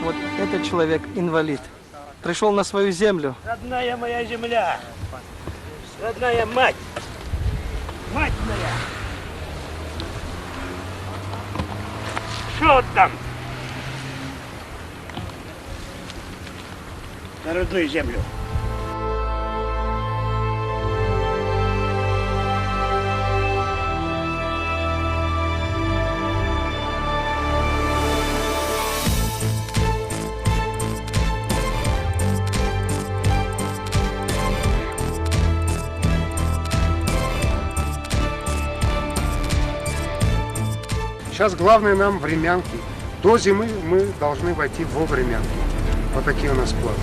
Вот этот человек инвалид. Пришел на свою землю. Родная моя земля. Родная мать. Мать моя. Что там? На родную землю. Сейчас главное нам времянки. До зимы мы должны войти во времянки. Вот такие у нас планы.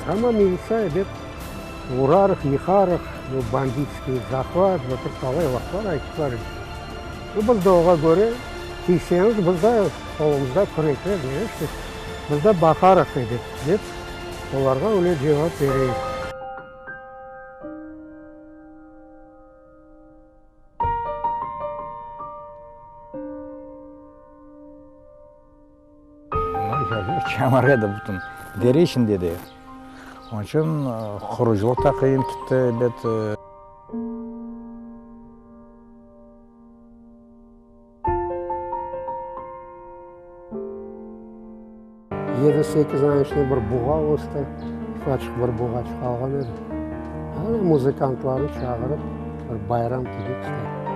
Она милиция идет в Урарах, Нихарах, бандитский захват, вот такая вахтара айтылар. Bizda oğa göre tiysangiz bizda ovimizda kureklar deyishdi. Bizda baqariq edi deb ularga ular javob beradi. Чамарада бүтін дер ішінде де. Onun için kuruculuk da kıyın gitti. Yedi sekiz ay içinde bir buğa olsa, açık bir buğa çıkalgan edi. Hani muzikantları çağırıp bir bayram gibi işte.